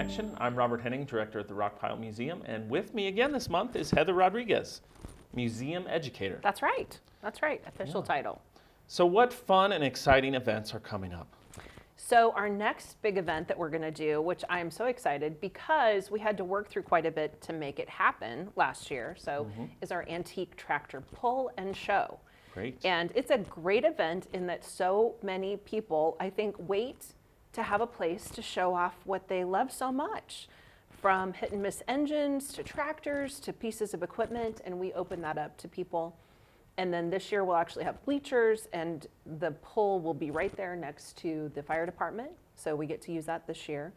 Connection. I'm Robert Henning, Director at the Rockpile Museum, and with me again this month is Heather Rodriguez, Museum Educator. That's right. Official title. So what fun and exciting events are coming up? So our next big event that we're going to do, which I am so excited because we had to work through quite a bit to make it happen last year, is our antique tractor pull and show. Great. And it's a great event in that so many people, I think, wait to have a place to show off what they love so much, from hit and miss engines to tractors to pieces of equipment, and we open that up to people. And then this year we'll actually have bleachers, and the pull will be right there next to the fire department, so we get to use that this year.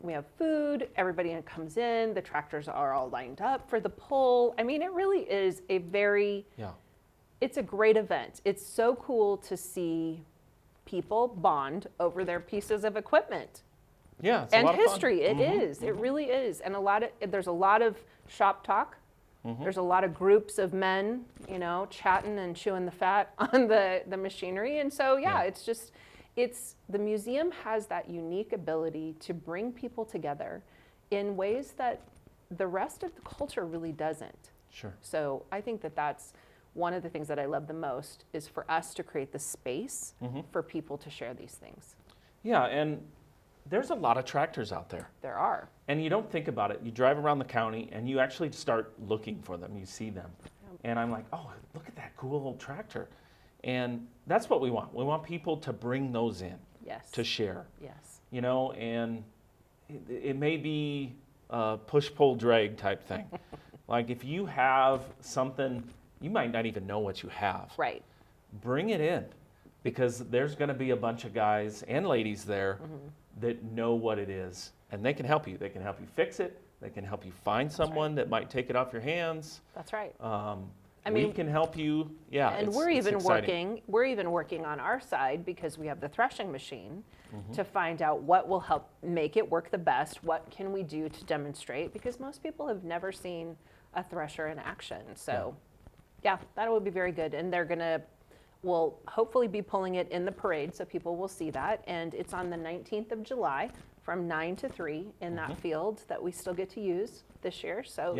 We have food, everybody comes in, the tractors are all lined up for the pull. I mean, it really is a it's a great event. It's so cool to see people bond over their pieces of equipment. Yeah, it's and a lot history. of fun. It is. It really is. And there's a lot of shop talk. There's a lot of groups of men, chatting and chewing the fat on the machinery. And so, the museum has that unique ability to bring people together in ways that the rest of the culture really doesn't. Sure. So I think that that's one of the things that I love the most, is for us to create the space for people to share these things. Yeah, and there's a lot of tractors out there. There are. And you don't think about it. You drive around the county and you actually start looking for them. You see them. And I'm like, oh, look at that cool old tractor. And that's what we want. We want people to bring those in. Yes. To share. Yes. And it may be a push, pull, drag type thing. Like if you have something, you might not even know what you have. Right. Bring it in, because there's going to be a bunch of guys and ladies there that know what it is, and they can help you. They can help you fix it. They can help you find someone that might take it off your hands. That's right. We can help you. Yeah, and we're even working on our side, because we have the threshing machine, to find out what will help make it work the best. What can we do to demonstrate? Because most people have never seen a thresher in action. So, that would be very good. And we'll hopefully be pulling it in the parade, so people will see that. And it's on the 19th of July from 9 to 3 in that field that we still get to use this year. So,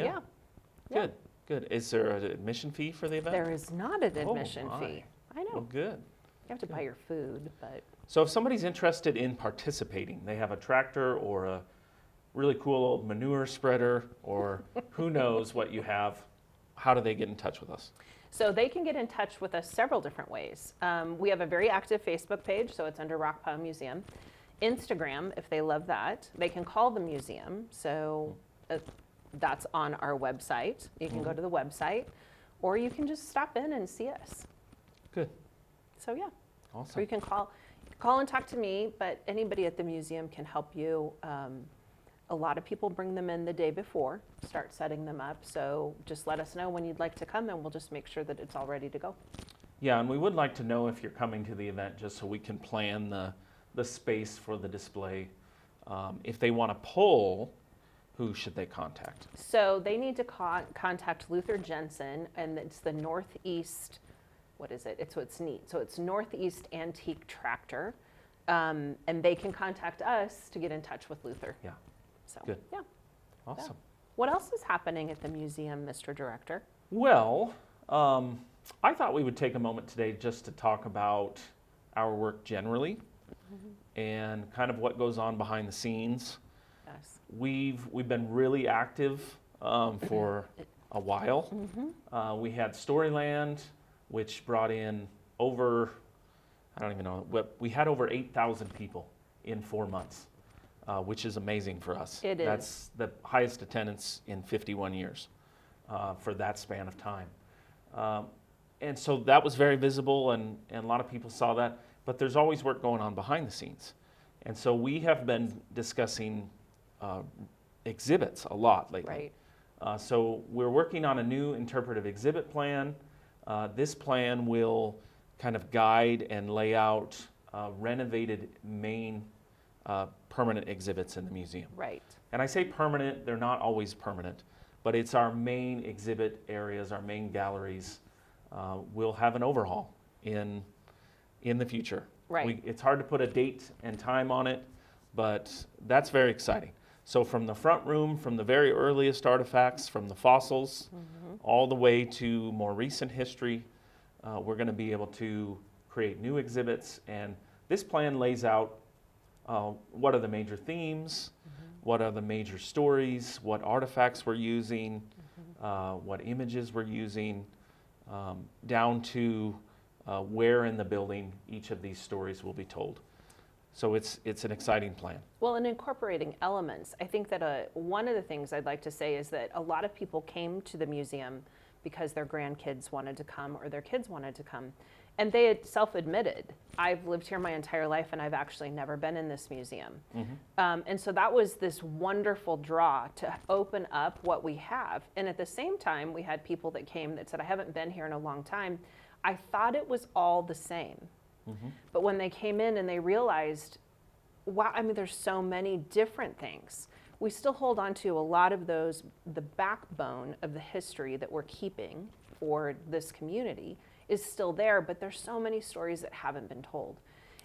Good. Is there an admission fee for the event? There is not an admission fee. I know. Well, good. You have to buy your food, but. So if somebody's interested in participating, they have a tractor or a really cool old manure spreader, or who knows what you have, how do they get in touch with us? So they can get in touch with us several different ways. We have a very active Facebook page, so it's under Rockpile Museum. Instagram, if they love that. They can call the museum, so that's on our website. You can go to the website, or you can just stop in and see us. Good. So Awesome. or you can call and talk to me, but anybody at the museum can help you. A lot of people bring them in the day before, start setting them up. So just let us know when you'd like to come, and we'll just make sure that it's all ready to go. Yeah, and we would like to know if you're coming to the event, just so we can plan the space for the display. If they want to pull, who should they contact? So they need to contact Luther Jensen, and it's the Northeast, what is it? It's neat. So it's Northeast Antique Tractor, and they can contact us to get in touch with Luther. Yeah. So, good. Yeah. Awesome. Yeah. What else is happening at the museum, Mr. Director? Well, I thought we would take a moment today just to talk about our work generally and kind of what goes on behind the scenes. Yes. We've been really active for a while. We had Storyland, which brought in over, I don't even know, we had over 8,000 people in 4 months. Which is amazing for us. It is. That's the highest attendance in 51 years for that span of time. And so that was very visible, and a lot of people saw that. But there's always work going on behind the scenes. And so we have been discussing exhibits a lot lately. Right. So we're working on a new interpretive exhibit plan. This plan will kind of guide and lay out renovated main permanent exhibits in the museum. Right. And I say permanent, they're not always permanent, but it's our main exhibit areas, our main galleries. We'll have an overhaul in the future. Right. It's hard to put a date and time on it, but that's very exciting. So from the front room, from the very earliest artifacts, from the fossils, all the way to more recent history, we're going to be able to create new exhibits. And this plan lays out what are the major themes, what are the major stories, what artifacts we're using, what images we're using, down to where in the building each of these stories will be told. So it's an exciting plan. Well, and incorporating elements, I think that one of the things I'd like to say is that a lot of people came to the museum because their grandkids wanted to come or their kids wanted to come. And they had self-admitted, I've lived here my entire life and I've actually never been in this museum. And so that was this wonderful draw to open up what we have. And at the same time, we had people that came that said, I haven't been here in a long time. I thought it was all the same. But when they came in and they realized, wow, I mean, there's so many different things. We still hold on to a lot of those, the backbone of the history that we're keeping for this community is still there, but there's so many stories that haven't been told.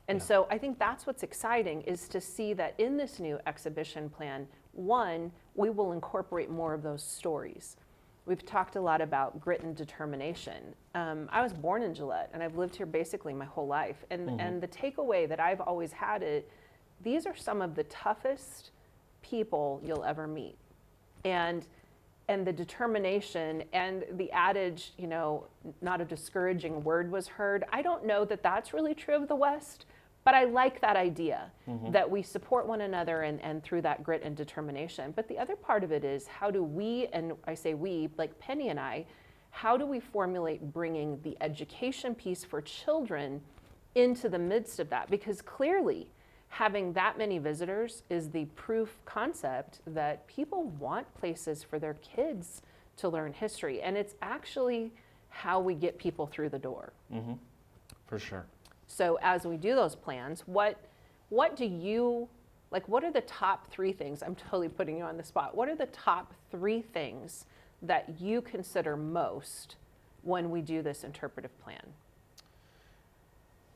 And so I think that's what's exciting is to see that in this new exhibition plan, one, we will incorporate more of those stories. We've talked a lot about grit and determination. I was born in Gillette, and I've lived here basically my whole life. And the takeaway that I've always had is, these are some of the toughest people you'll ever meet. And the determination and the adage, you know, not a discouraging word was heard. I don't know that that's really true of the West, but I like that idea that we support one another and through that grit and determination. But the other part of it is, how do we, and I say we, like Penny and I, how do we formulate bringing the education piece for children into the midst of that? Because clearly, having that many visitors is the proof concept that people want places for their kids to learn history. And it's actually how we get people through the door. For sure. So as we do those plans, what do you, like, what are the top 3 things? I'm totally putting you on the spot. What are the top 3 things that you consider most when we do this interpretive plan?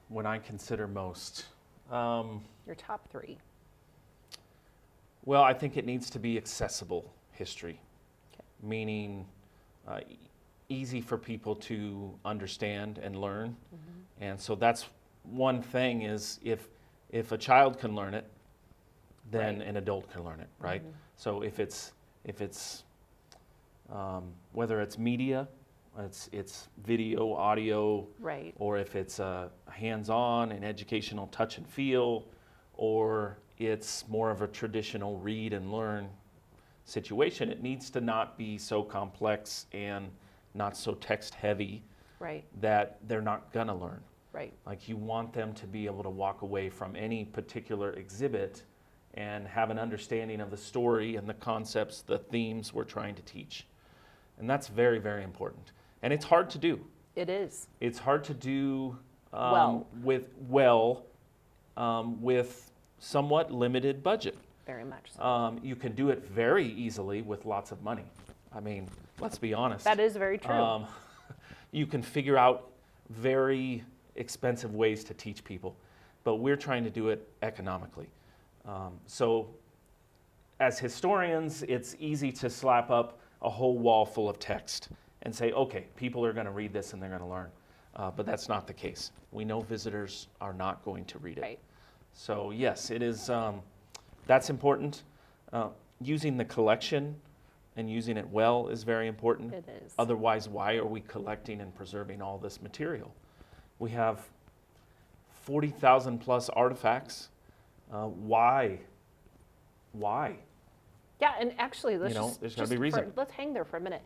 When I consider most, Your top 3. well, I think it needs to be accessible history, meaning easy for people to understand and learn. And so that's one thing is if a child can learn it, then an adult can learn it, right? So if it's whether it's media, it's video, audio, Right. or if it's hands-on and educational touch and feel, or it's more of a traditional read and learn situation, it needs to not be so complex and not so text heavy Right. that they're not gonna learn. Right. Like, you want them to be able to walk away from any particular exhibit and have an understanding of the story and the concepts, the themes we're trying to teach. And that's very, very important. And it's hard to do. It is. It's hard to do Well. with somewhat limited budget. Very much so. You can do it very easily with lots of money. I mean, let's be honest. That is very true. You can figure out very expensive ways to teach people, but we're trying to do it economically. So as historians, it's easy to slap up a whole wall full of text and say, okay, people are going to read this and they're going to learn. But that's not the case. We know visitors are not going to read it. Right. So yes, it is. That's important. Using the collection and using it well is very important. It is. Otherwise, why are we collecting and preserving all this material? We have 40,000 plus artifacts. Why? Yeah, and actually, There's got to be reason. Let's hang there for a minute.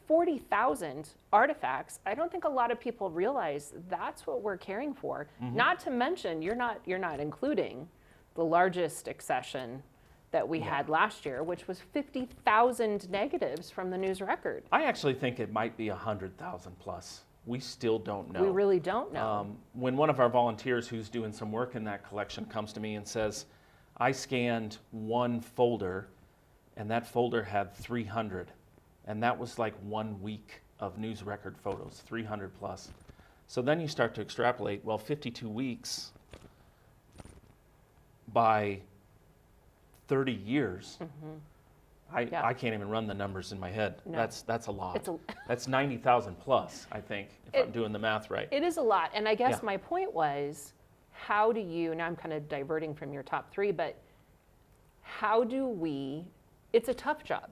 40,000 artifacts. I don't think a lot of people realize that's what we're caring for. Not to mention, you're not including the largest accession that we had last year, which was 50,000 negatives from the news record. I actually think it might be 100,000 plus. We still don't know. We really don't know. When one of our volunteers who's doing some work in that collection comes to me and says, I scanned one folder and that folder had 300, and that was like 1 week of news record photos, 300 plus. So then you start to extrapolate, well, 52 weeks by 30 years, Yeah. I can't even run the numbers in my head. No. That's a lot. It's a- That's 90,000 plus, I think, if I'm doing the math right. It is a lot. And I guess Yeah. my point was, how do you, now I'm kind of diverting from your top three, but how do we, it's a tough job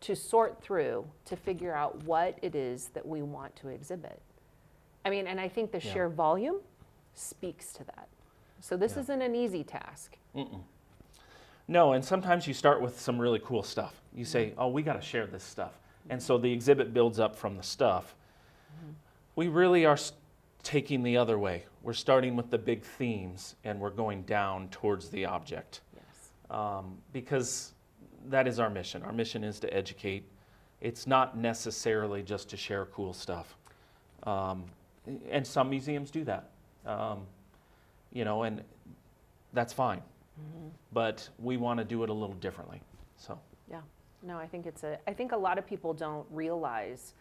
to sort through to figure out what it is that we want to exhibit. I mean, and I think the Yeah. sheer volume speaks to that. So this Yeah. isn't an easy task. No, and sometimes you start with some really cool stuff. You say, oh, we got to share this stuff. And so the exhibit builds up from the stuff. We really are taking the other way. We're starting with the big themes and we're going down towards the object. Yes. Because that is our mission. Our mission is to educate. It's not necessarily just to share cool stuff. And some museums do that. And that's fine. But we want to do it a little differently. So Yeah, no, I think a lot of people don't realize,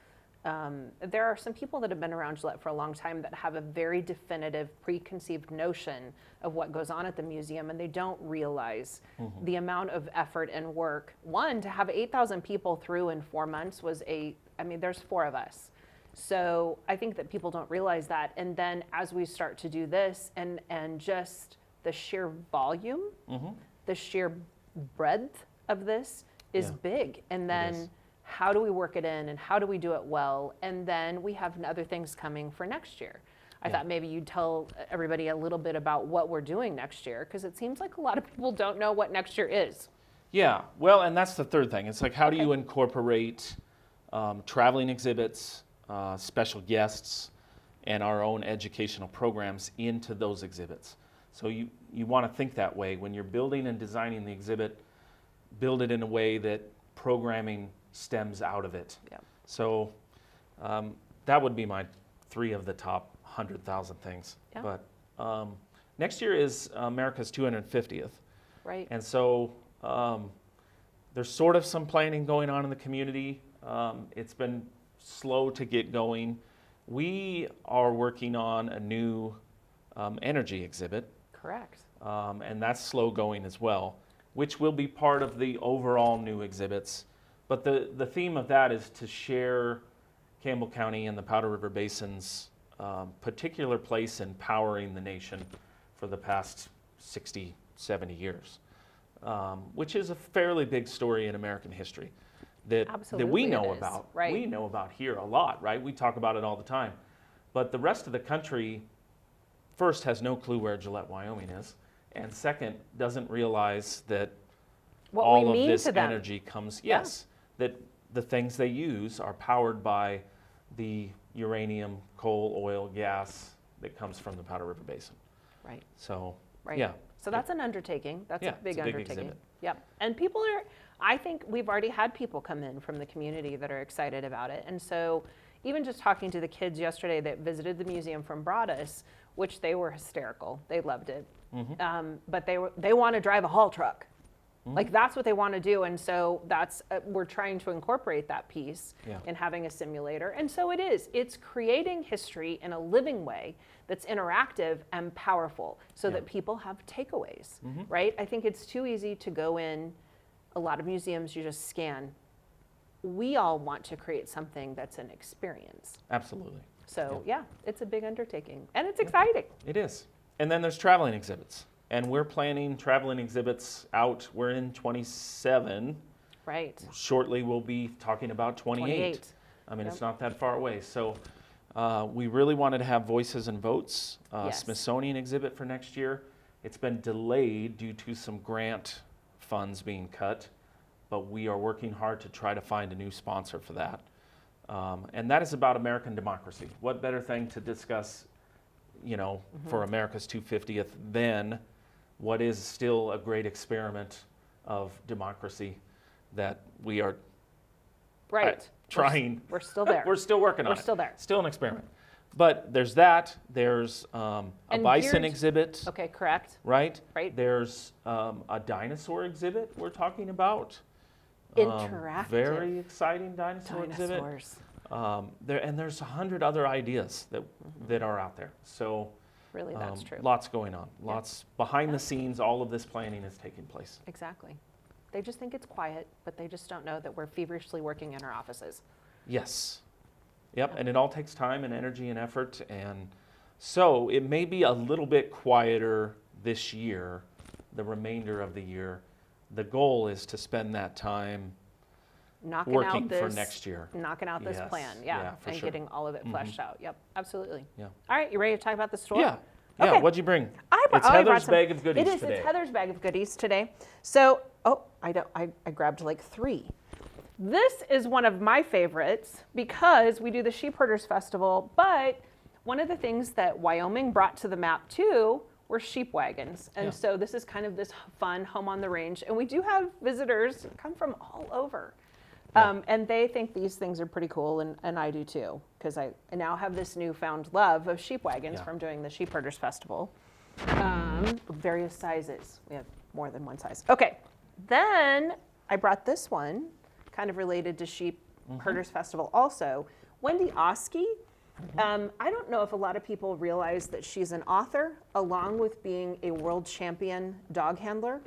there are some people that have been around Gillette for a long time that have a very definitive preconceived notion of what goes on at the museum, and they don't realize the amount of effort and work. One, to have 8,000 people through in 4 months there's 4 of us. So I think that people don't realize that. And then as we start to do this and just the sheer volume, the sheer breadth of this is Yeah. big. And then is. how do we work it in and how do we do it well? And then we have other things coming for next year. I Yeah. thought maybe you'd tell everybody a little bit about what we're doing next year, because it seems like a lot of people don't know what next year is. yeah, well, and that's the third thing. It's like, how do you incorporate traveling exhibits, special guests, and our own educational programs into those exhibits? So you want to think that way. When you're building and designing the exhibit, build it in a way that programming stems out of it. Yeah. So that would be my 3 of the top 100,000 things. Yeah. But next year is America's 250th. Right. And so there's sort of some planning going on in the community. It's been slow to get going. We are working on a new energy exhibit. Correct. And that's slow going as well, which will be part of the overall new exhibits. But the theme of that is to share Campbell County and the Powder River Basin's particular place in powering the nation for the past 60, 70 years, which is a fairly big story in American history that we Absolutely know it is, about. right. We know about here a lot, right? We talk about it all the time. But the rest of the country, first, has no clue where Gillette, Wyoming is, and second, doesn't realize that What all we of mean this to them. energy comes, Yeah. yes, that the things they use are powered by the uranium, coal, oil, gas that comes from the Powder River Basin. Right. So, Right. yeah. So that's an undertaking. That's Yeah, a big it's a big undertaking. exhibit. Yep. And people are, I think we've already had people come in from the community that are excited about it. And so even just talking to the kids yesterday that visited the museum from Broadus, which they were hysterical. They loved it. But they want to drive a haul truck. Like that's what they want to do. And so that's, we're trying to incorporate that piece Yeah. in having a simulator. And so it is. It's creating history in a living way that's interactive and powerful so Yeah. that people have takeaways, right? I think it's too easy to go in. A lot of museums, you just scan. We all want to create something that's an experience. Absolutely. So yeah, it's a big undertaking and it's exciting. It is. And then there's traveling exhibits. And we're planning traveling exhibits out. We're in 27. Right. Shortly, we'll be talking about 28. I mean, it's not that far away. So we really wanted to have Voices and Votes, Yes. Smithsonian exhibit for next year. It's been delayed due to some grant funds being cut, but we are working hard to try to find a new sponsor for that. And that is about American democracy. What better thing to discuss, for America's 250th than what is still a great experiment of democracy that we are Right. trying. We're still there. We're still working on it. We're still there. Still an experiment. But there's that. There's a And bison geared- exhibit, Okay, correct. right? Right. There's a dinosaur exhibit we're talking about. Interactive. Very exciting dinosaur exhibit. Dinosaurs. There's 100 other ideas that are out there. So Really, that's true. Lots going on. Lots behind the scenes. All of this planning is taking place. Exactly. They just think it's quiet, but they just don't know that we're feverishly working in our offices. Yes. Yep. And it all takes time and energy and effort. And so it may be a little bit quieter this year, the remainder of the year. The goal is to spend that time Knocking working out this, for next year. Knocking out this Yes. plan, Yeah, for and sure. getting all of it fleshed out. Yep, absolutely. Yeah. All right, you ready to talk about the store? Yeah. Yeah. Okay. What'd you bring? I brought, It's I brought Heather's some- bag of goodies It is. today. It's Heather's bag of goodies today. So, I grabbed like 3. This is one of my favorites because we do the Sheep Herders Festival, but one of the things that Wyoming brought to the map too were sheep wagons. And Yeah. so this is kind of this fun home on the range. And we do have visitors come from all over. And they think these things are pretty cool, and I do too, because I now have this newfound love of sheep wagons Yeah. from doing the Sheep Herders Festival. Various sizes. We have more than one size. Okay, then I brought this one, kind of related to Sheep Herders Festival also. Wendy Oskey. I don't know if a lot of people realize that she's an author, along with being a world champion dog handler.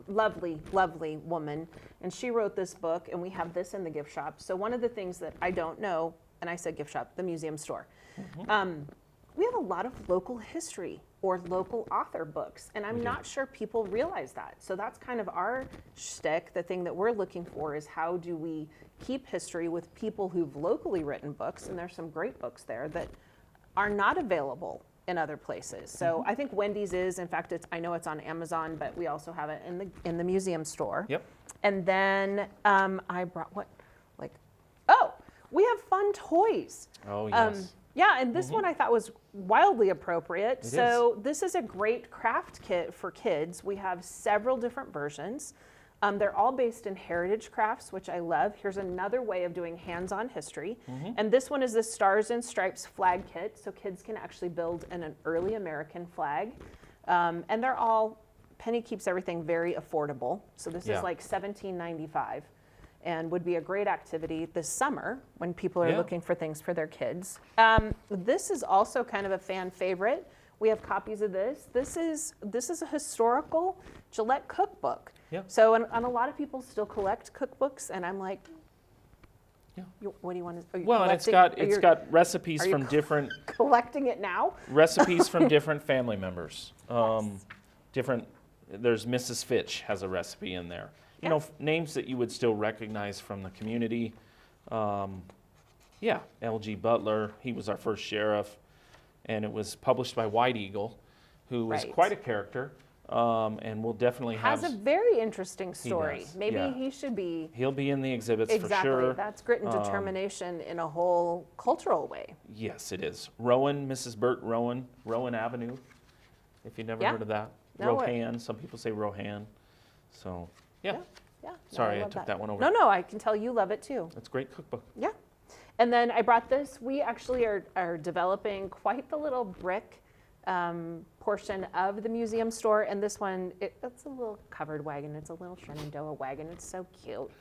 Lovely, lovely woman. And she wrote this book, and we have this in the gift shop. So one of the things that I don't know, and I said gift shop, the museum store, we have a lot of local history or local author books, and I'm not sure people realize that. So that's kind of our shtick. The thing that we're looking for is how do we keep history with people who've locally written books, and there's some great books there that are not available in other places. So I think Wendy's is, in fact, I know it's on Amazon, but we also have it in the museum store. Yep. And then I brought we have fun toys. Oh, yes. Yeah, and this one I thought was wildly appropriate. It So this is a great craft kit for kids. We have several different versions. They're all based in heritage crafts, which I love. Here's another way of doing hands-on history. And this one is the Stars and Stripes flag kit, so kids can actually build an early American flag. And they're all, Penny keeps everything very affordable. So this is like $17.95 and would be a great activity this summer when people are looking for things for their kids. This is also kind of a fan favorite. We have copies of this. This is a historical Gillette cookbook. Yep. So, and a lot of people still collect cookbooks, and I'm like, what do you want to? Well, and it's got recipes from different collecting it now. recipes from different family members. Different. There's Mrs. Fitch has a recipe in there. You know, names that you would still recognize from the community. L.G. Butler. He was our first sheriff, and it was published by White Eagle, who was quite a character. And we'll definitely has a very interesting story. does, Maybe yeah. he should be. He'll be in the exhibits for Exactly. sure. That's grit and determination in a whole cultural way. Yes, it is. Rowan, Mrs. Burt Rowan, Rowan Avenue. If you've never heard of that, No, Rohan. Some people say Rohan. So Yeah. Sorry, I love took that one over. No, I can tell you love it too. That's a great cookbook. Yeah. And then I brought this. We actually are developing quite the little brick portion of the museum store. And this one, it's a little covered wagon. It's a little Shenandoah wagon. It's so cute.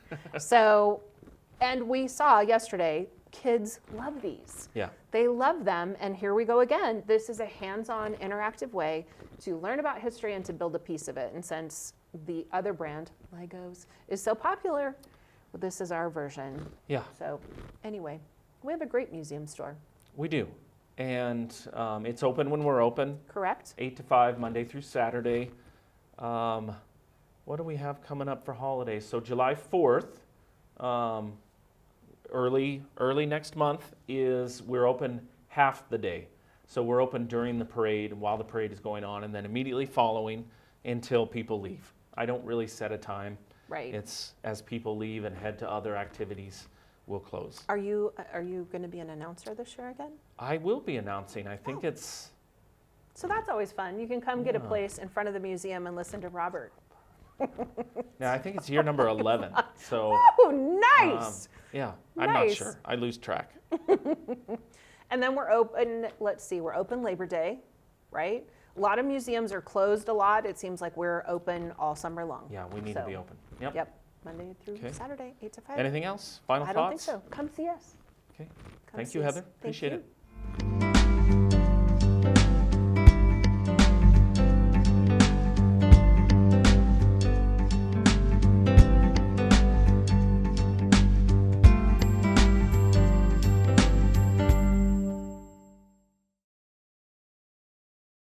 And we saw yesterday, kids love these. Yeah. They love them. And here we go again. This is a hands-on interactive way to learn about history and to build a piece of it. And since the other brand, Legos, is so popular, this is our version. Yeah. So anyway, we have a great museum store. We do. And it's open when we're open, Correct? 8 to 5, Monday through Saturday. What do we have coming up for holidays? So July 4th, early next month, we're open half the day. So we're open during the parade, while the parade is going on, and then immediately following until people leave. I don't really set a time. Right. It's as people leave and head to other activities, we'll close. Are you going to be an announcer this year again? I will be announcing. I think it's... So that's always fun. You can come get a place in front of the museum and listen to Robert. Now, I think it's year number 11. So, Oh, nice. I'm not Nice. sure. I lose track. And then we're open, we're open Labor Day, right? A lot of museums are closed a lot. It seems like we're open all summer long. Yeah, we need to be open. Yep. Yep, Monday through Okay. Saturday, 8 to 5. Anything else? Final I thoughts? don't think so. Come see us. Okay. Come Thank see you, us. Heather. Thank Appreciate you. it.